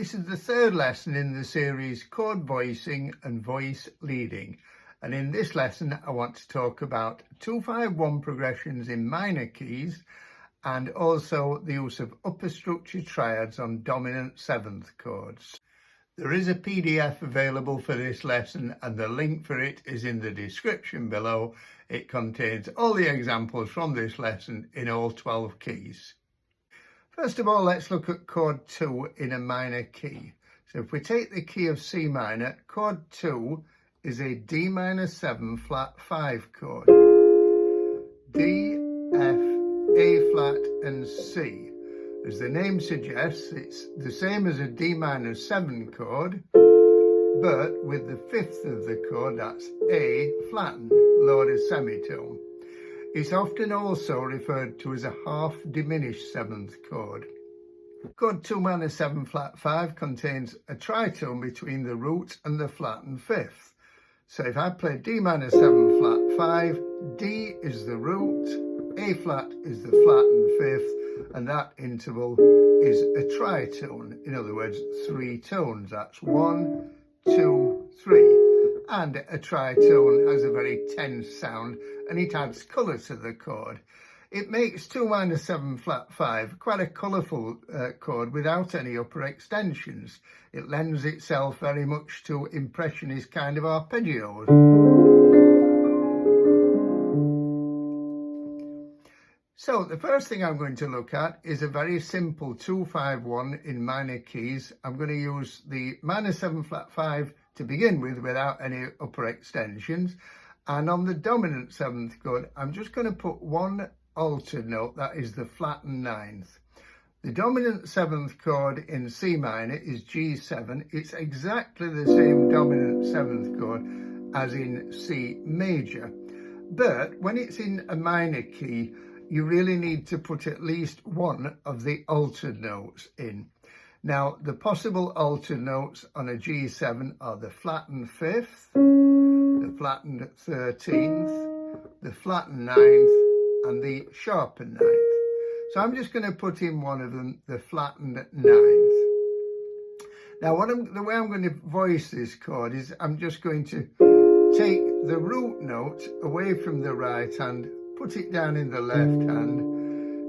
This is the third lesson in the series Chord Voicing and Voice Leading, and in this lesson I want to talk about 2-5-1 progressions in minor keys and also the use of upper structure triads on dominant seventh chords. There is a PDF available for this lesson and the link for it is in the description below. It contains all the examples from this lesson in all 12 keys. First of all, let's look at chord 2 in a minor key. So if we take the key of C minor, chord 2 is a D minor 7 flat 5 chord. D, F, A flat and C. As the name suggests, it's the same as a D minor 7 chord, but with the fifth of the chord, that's A, flattened, lowered a semitone. It's often also referred to as a half diminished seventh chord. Chord 2 minor 7 flat 5 contains a tritone between the root and the flattened fifth. So if I play D minor 7 flat 5, D is the root, A flat is the flattened fifth, and that interval is a tritone. In other words, 3 tones. That's 1, 2, 3. And a tritone has a very tense sound and it adds colour to the chord. It makes 2 minor 7 flat 5 quite a colourful chord without any upper extensions. It lends itself very much to impressionist kind of arpeggios. So the first thing I'm going to look at is a very simple 2-5-1 in minor keys. I'm going to use the minor 7 flat 5 to begin with without any upper extensions, and on the dominant seventh chord I'm just going to put one altered note, that is the flattened ninth. The dominant seventh chord in C minor is G7. It's exactly the same dominant seventh chord as in C major, but when it's in a minor key you really need to put at least one of the altered notes in. Now, the possible altered notes on a G7 are the flattened fifth, the flattened 13th, the flattened ninth, and the sharpened ninth. So I'm just going to put in one of them, the flattened ninth. Now, the way I'm going to voice this chord is I'm just going to take the root note away from the right hand, put it down in the left hand.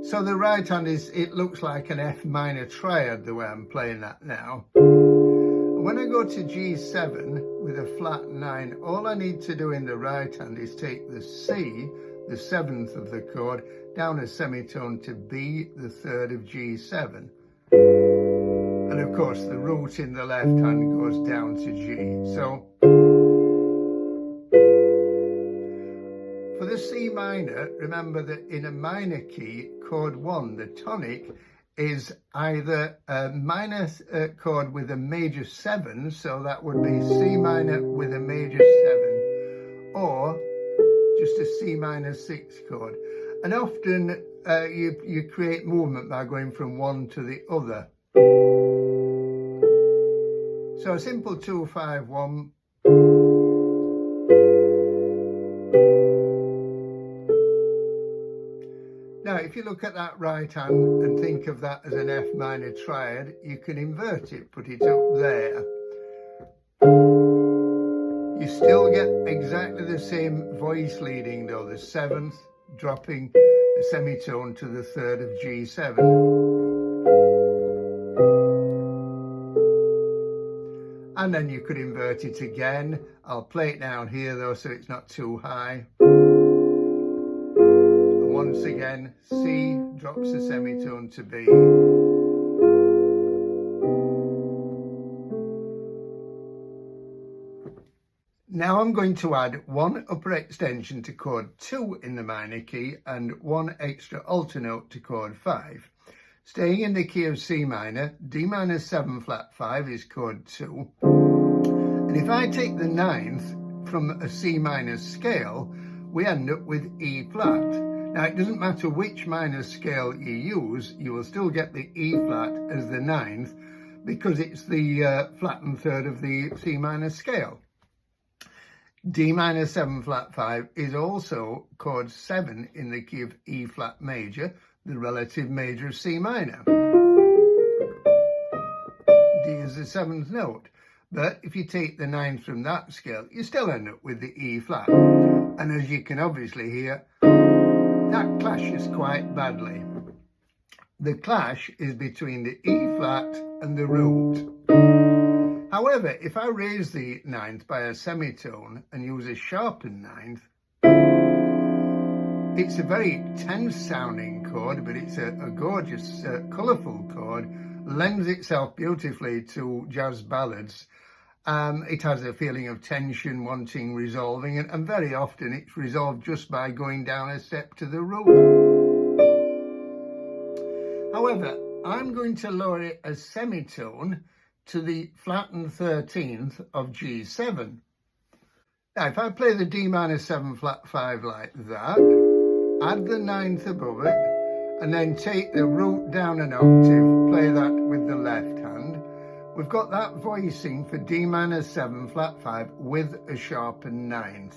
So the right hand it looks like an F minor triad the way I'm playing that now. When I go to G7 with a flat 9, all I need to do in the right hand is take the C, the seventh of the chord, down a semitone to B, the third of G7. And of course the root in the left hand goes down to G. So for the C minor, remember that in a minor key, chord 1, the tonic, is either a minor chord with a major 7, so that would be C minor with a major 7, or just a C minor 6 chord. And often you create movement by going from one to the other. So a simple 2-5-1. Now, if you look at that right hand and think of that as an F minor triad, you can invert it, put it up there. You still get exactly the same voice leading though, the seventh dropping a semitone to the third of G7. And then you could invert it again. I'll play it down here though so it's not too high. Once again, C drops a semitone to B. Now I'm going to add one upper extension to chord 2 in the minor key and one extra alter note to chord 5. Staying in the key of C minor, D minor 7 flat 5 is chord 2. And if I take the ninth from a C minor scale, we end up with E flat. Now, it doesn't matter which minor scale you use, you will still get the E flat as the ninth because it's the flattened third of the C minor scale. D minor 7 flat 5 is also chord 7 in the key of E flat major, the relative major of C minor. D as the 7th note. But if you take the 9th from that scale, you still end up with the E flat. And as you can obviously hear, that clashes quite badly. The clash is between the E flat and the root. However, if I raise the 9th by a semitone and use a sharpened 9th, it's a very tense sounding chord, but it's a gorgeous, colourful chord, lends itself beautifully to jazz ballads. It has a feeling of tension, wanting resolving, and very often it's resolved just by going down a step to the root. However, I'm going to lower it a semitone to the flattened 13th of G7. Now, if I play the D minor 7 flat 5 like that, add the 9th above it, and then take the root down an octave, play that with the left hand, we've got that voicing for D minor 7 flat 5 with a sharpened 9th.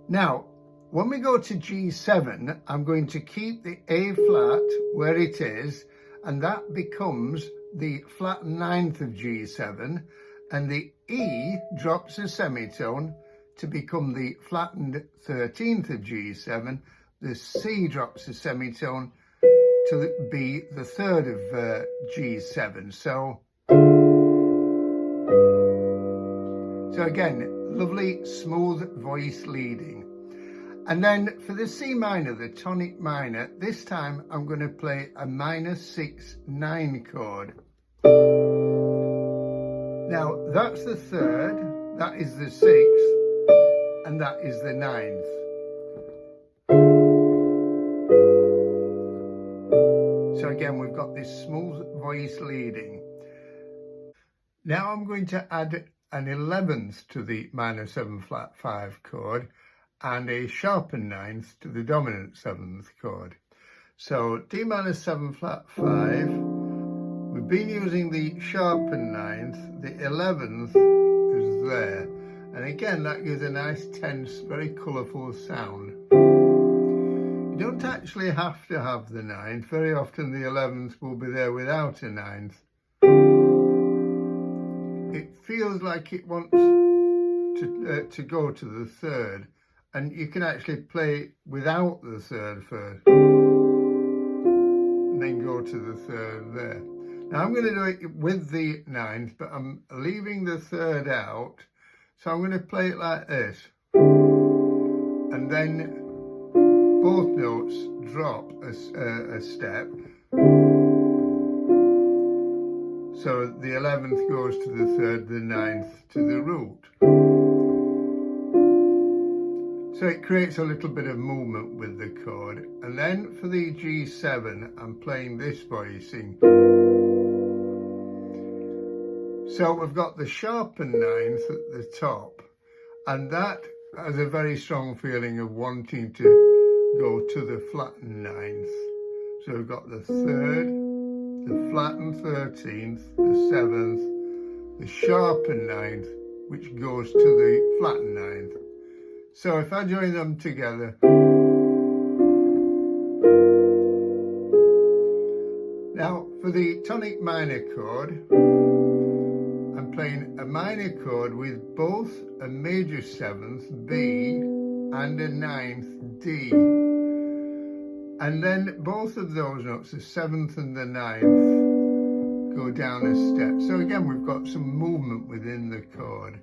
Now, when we go to G7, I'm going to keep the A flat where it is, and that becomes the flattened 9th of G7, and the E drops a semitone to become the flattened 13th of G7. The C drops a semitone to be the 3rd of G7. So again, lovely smooth voice leading. And then for the C minor, the tonic minor, this time I'm going to play a minor 6/9 chord. Now that's the 3rd, that is the 6th, and that is the 9th. So again, we've got this smooth voice leading. Now I'm going to add an 11th to the minor 7 flat 5 chord and a sharpened 9th to the dominant 7th chord. So D minor 7 flat 5, we've been using the sharpened 9th, the 11th is there, and again that gives a nice tense, very colourful sound. You don't actually have to have the 9th, very often the 11th will be there without a 9th. It feels like it wants to go to the 3rd, and you can actually play without the 3rd first, and then go to the 3rd there. Now I'm going to do it with the 9th, but I'm leaving the 3rd out, so I'm going to play it like this, and then both notes drop a step, so the 11th goes to the 3rd, the 9th to the root. So it creates a little bit of movement with the chord. And then for the G7, I'm playing this voicing. So we've got the sharpened 9th at the top, and that has a very strong feeling of wanting to go to the flattened 9th. So we've got the 3rd, the flattened 13th, the 7th, the sharpened 9th, which goes to the flattened 9th. So if I join them together, now for the tonic minor chord, I'm playing a minor chord with both a major 7th B and a 9th D, and then both of those notes, the 7th and the 9th, go down a step. So again, we've got some movement within the chord.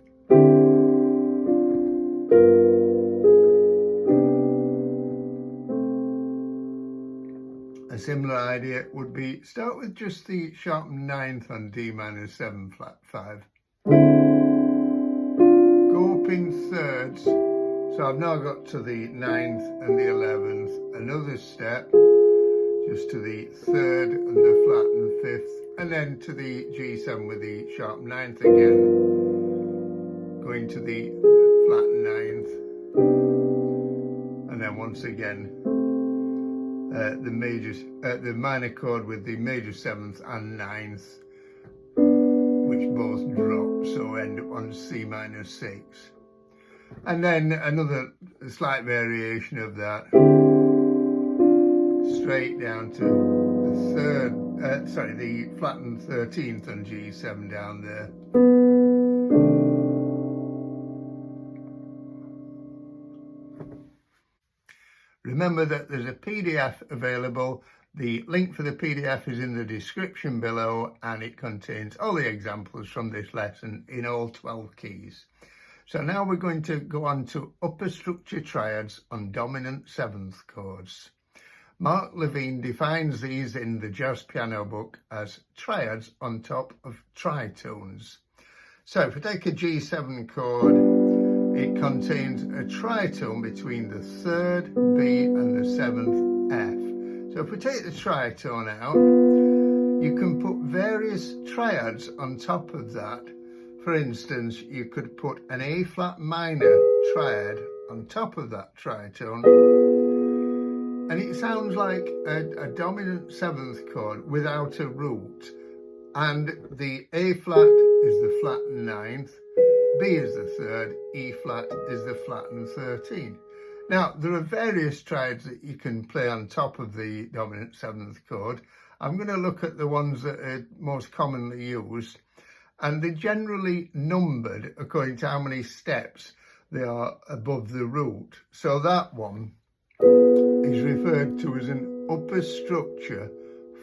A similar idea would be start with just the sharpened 9th on D minor 7 flat 5. Go up in thirds. So I've now got to the 9th and the 11th, another step, just to the 3rd and the flattened 5th, and then to the G7 with the sharpened 9th again, going to the flattened 9th, and then once again the minor chord with the major 7th and 9th, which both drop, so end up on C minor 6. And then another slight variation of that, straight down to the 3rd the flattened 13th on G7 down there. Remember that there's a PDF available. The link for the PDF is in the description below, and it contains all the examples from this lesson in all 12 keys. So now we're going to go on to upper structure triads on dominant 7th chords. Mark Levine defines these in the jazz piano book as triads on top of tritones. So if we take a G7 chord, it contains a tritone between the 3rd B and the 7th F. So if we take the tritone out, you can put various triads on top of that. For instance, you could put an A flat minor triad on top of that tritone, and it sounds like a dominant 7th chord without a root. And the A flat is the flattened 9th, B is the 3rd, E flat is the flattened 13th. Now, there are various triads that you can play on top of the dominant 7th chord. I'm going to look at the ones that are most commonly used, and they're generally numbered according to how many steps they are above the root. So that one is referred to as an upper structure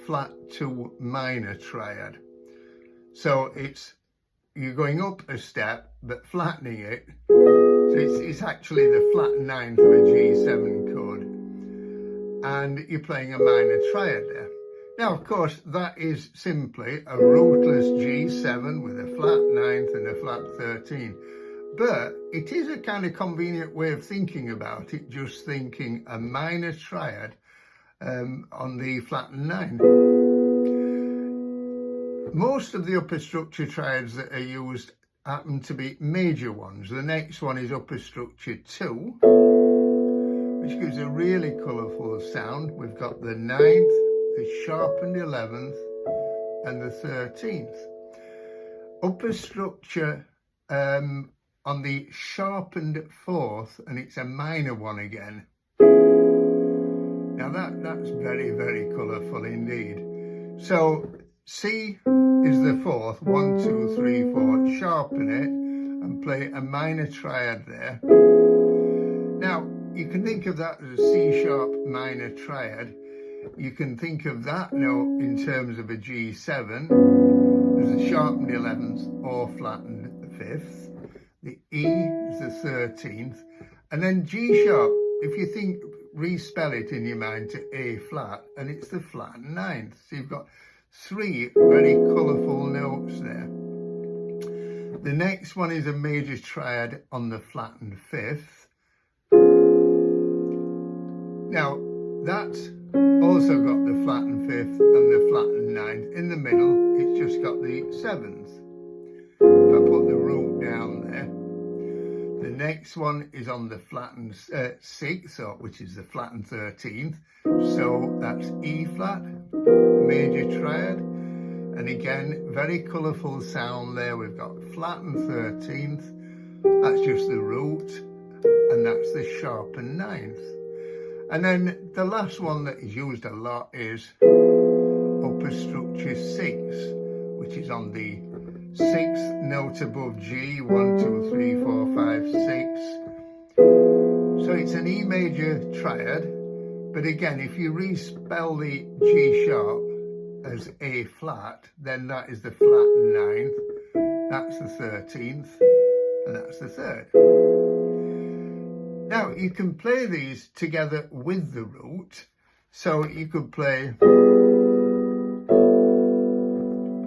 flat 2 minor triad. So you're going up a step but flattening it. So it's actually the flat 9th of a G7 chord, and you're playing a minor triad there. Now, of course, that is simply a rootless G7 with a flat 9th and a flat 13. But it is a kind of convenient way of thinking about it, just thinking a minor triad on the flattened 9. Most of the upper structure triads that are used happen to be major ones. The next one is upper structure 2, which gives a really colourful sound. We've got the 9th, the sharpened 11th, and the 13th. Upper structure on the sharpened 4th, and it's a minor one again. Now that's very, very colourful indeed. So C is the 4th, 1, 2, 3, 4, sharpen it and play a minor triad there. Now, you can think of that as a C sharp minor triad. You can think of that note in terms of a G7 as the sharpened 11th or flattened 5th. The E is the 13th, and then G sharp, if you think, respell it in your mind to A flat, and it's the flattened 9th. So you've got 3 very colourful notes there. The next one is a major triad on the flattened 5th. Now, that's also got the flattened 5th and the flattened 9th. In the middle, it's just got the 7th. If I put the root down there, the next one is on the flattened 6th, which is the flattened 13th. So that's E flat, major triad. And again, very colourful sound there. We've got flattened 13th, that's just the root, and that's the sharpened 9th. And then the last one that is used a lot is upper structure 6, which is on the 6th note above G, 1, 2, 3, 4, 5, 6. So it's an E major triad, but again, if you respell the G sharp as A flat, then that is the flattened 9th, that's the 13th, and that's the 3rd. Now, you can play these together with the root, so you could play,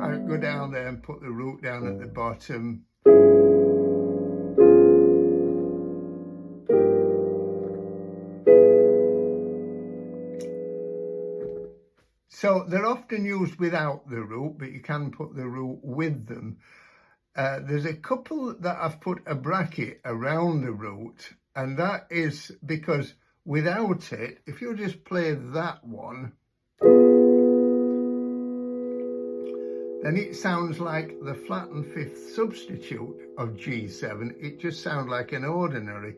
I go down there and put the root down at the bottom. So they're often used without the root, but you can put the root with them. There's a couple that I've put a bracket around the root, and that is because without it, if you just play that one, then it sounds like the flattened 5th substitute of G7. It just sounds like an ordinary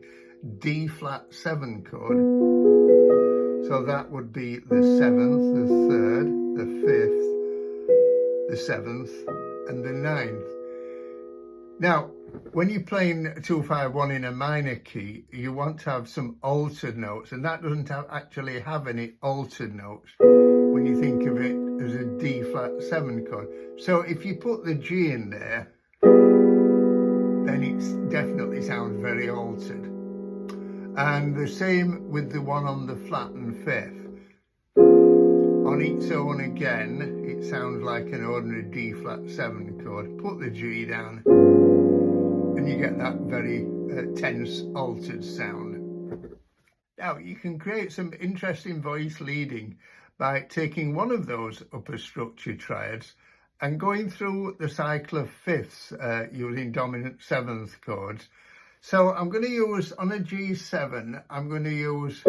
D flat 7 chord. So that would be the 7th, the 3rd, the 5th, the 7th and the 9th. Now, when you're playing 2-5-1 in a minor key, you want to have some altered notes, and that doesn't actually have any altered notes when you think of it as a D flat 7 chord. So if you put the G in there, then it definitely sounds very altered. And the same with the one on the flattened 5th. On its own again, it sounds like an ordinary D flat 7 chord. Put the G down and you get that very tense, altered sound. Now, you can create some interesting voice leading by taking one of those upper structure triads and going through the cycle of fifths using dominant 7th chords. So I'm going to use, on a G7, I'm going to use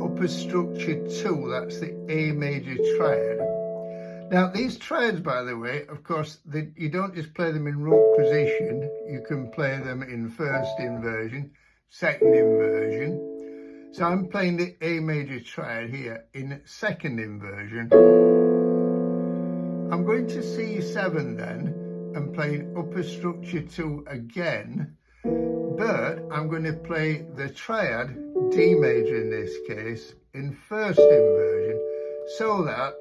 upper structure 2, that's the A major triad. Now these triads, by the way, of course, you don't just play them in root position, you can play them in first inversion, second inversion. So I'm playing the A major triad here in second inversion. I'm going to C7 then, and playing upper structure 2 again, but I'm going to play the triad, D major in this case, in first inversion, so that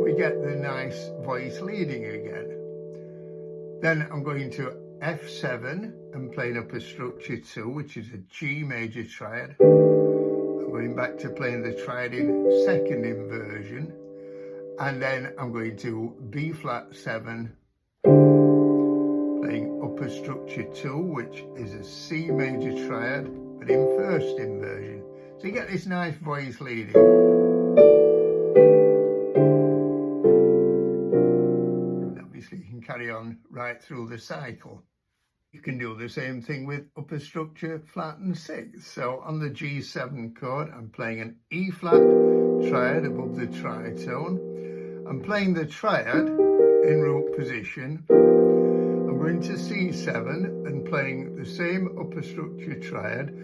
we get the nice voice leading again. Then I'm going to F7 and playing upper structure 2, which is a G major triad. I'm going back to playing the triad in second inversion, and then I'm going to B flat 7, playing upper structure 2, which is a C major triad, but in first inversion. So you get this nice voice leading. And obviously you can carry on right through the cycle. You can do the same thing with upper structure flattened 6. So on the G7 chord, I'm playing an E flat triad above the tritone. I'm playing the triad in root position. I'm going to C7 and playing the same upper structure triad,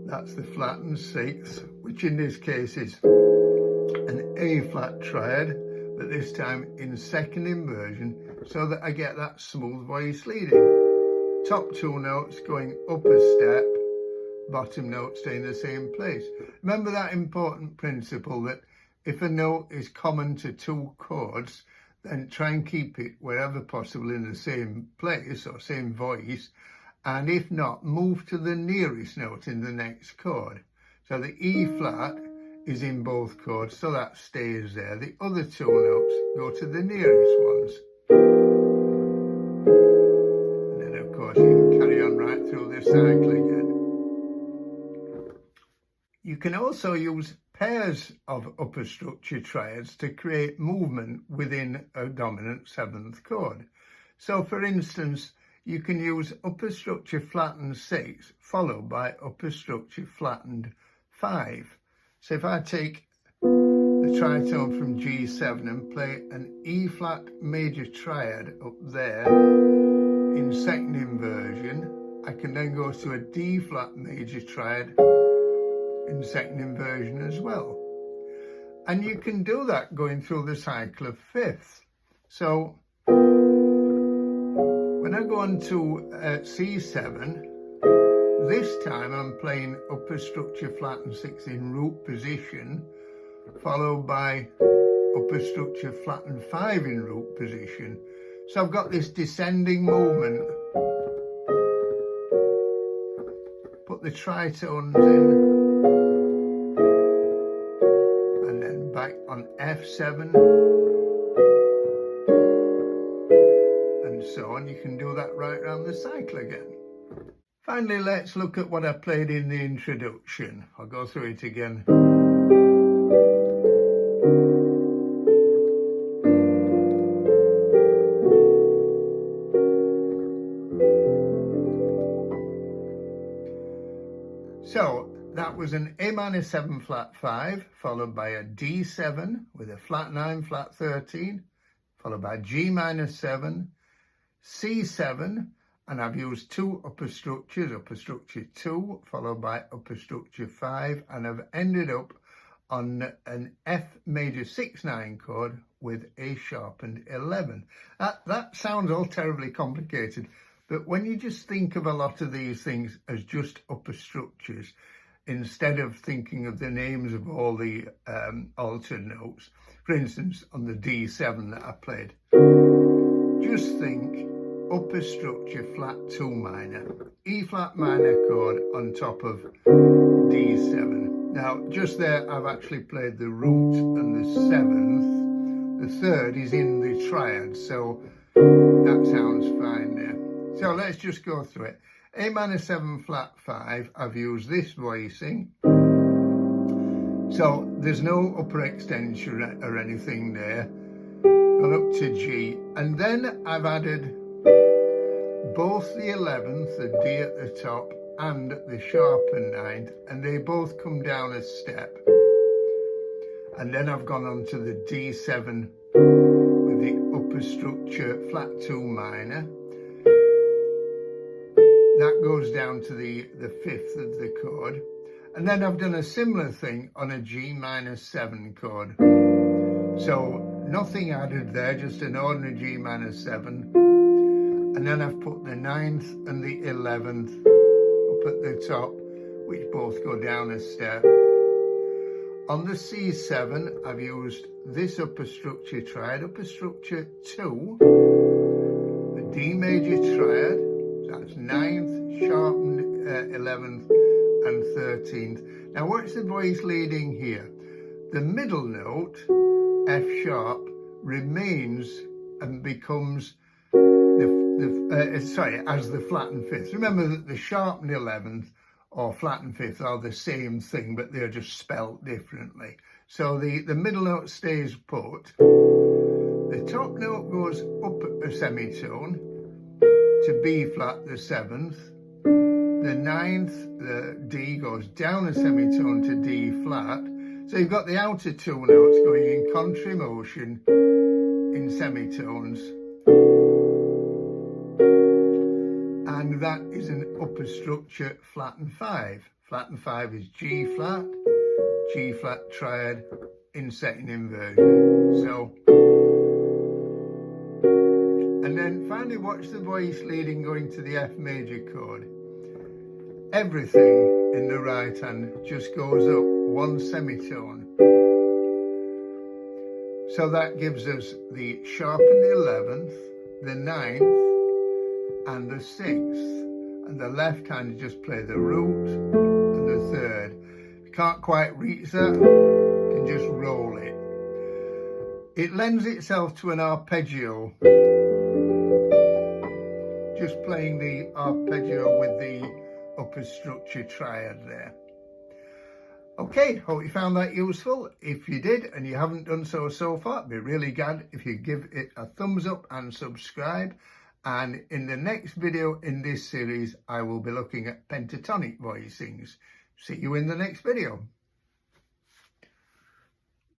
that's the flattened 6, which in this case is an A flat triad, but this time in second inversion, so that I get that smooth voice leading. Top 2 notes going up a step, bottom note staying the same place. Remember that important principle that if a note is common to 2 chords, then try and keep it wherever possible in the same place or same voice, and if not, move to the nearest note in the next chord. So the E flat is in both chords, so that stays there. The other 2 notes go to the nearest ones. And then of course you can carry on right through the cycle again. You can also use pairs of upper structure triads to create movement within a dominant 7th chord. So for instance, you can use upper structure flattened 6 followed by upper structure flattened 5. So if I take the tritone from G7 and play an E flat major triad up there in second inversion, I can then go to a D flat major triad in second inversion as well. And you can do that going through the cycle of fifths. So when I go on to C7, this time I'm playing upper structure flattened 6 in root position, followed by upper structure flattened 5 in root position. So I've got this descending movement. Put the tritones in, and then back on F7, and so on. You can do that right around the cycle again. Finally, let's look at what I played in the introduction. I'll go through it again. So that was an A minor 7 flat 5, followed by a D7 with a flat 9 flat 13, followed by G minor 7, C7, and I've used 2 upper structures, upper structure 2, followed by upper structure 5, and I've ended up on an F major 6/9 chord with a sharpened 11. That sounds all terribly complicated, but when you just think of a lot of these things as just upper structures, instead of thinking of the names of all the altered notes, for instance, on the D7 that I played, just think upper structure flat 2 minor, E flat minor chord on top of D7. Now, just there, I've actually played the root and the 7th. The 3rd is in the triad, so that sounds fine there. So let's just go through it. A minor 7 flat 5, I've used this voicing. So there's no upper extension or anything there. Gone up to G, and then I've added both the 11th, the D at the top, and the sharpened 9th, and they both come down a step. And then I've gone on to the D7 with the upper structure flat 2 minor. That goes down to the 5th of the chord. And then I've done a similar thing on a G minor 7 chord. So nothing added there, just an ordinary G minor 7. And then I've put the 9th and the 11th up at the top, which both go down a step. On the C7, I've used this upper structure triad, upper structure 2, the D major triad, that's 9th, sharpened 11th and 13th. Now what's the voice leading here? The middle note, F sharp, remains and becomes as the flattened 5th. Remember that the sharpened 11th or flattened 5th are the same thing, but they're just spelt differently. So the middle note stays put. The top note goes up a semitone to B flat, the 7th. The 9th, the D, goes down a semitone to D flat. So you've got the outer 2 notes going in contrary motion in semitones. And that is an upper structure flattened 5. Flattened 5 is G flat triad in second inversion. So, and then finally watch the voice leading going to the F major chord. Everything in the right hand just goes up 1 semitone. So that gives us the sharpened 11th, the 9th, and the 6th, and the left hand just play the root and the 3rd. If you can't quite reach that, you can just roll it. It lends itself to an arpeggio, just playing the arpeggio with the upper structure triad there. Okay, hope you found that useful. If you did and you haven't done so far, I'd be really glad if you give it a thumbs up and subscribe. And in the next video in this series, I will be looking at pentatonic voicings. See you in the next video.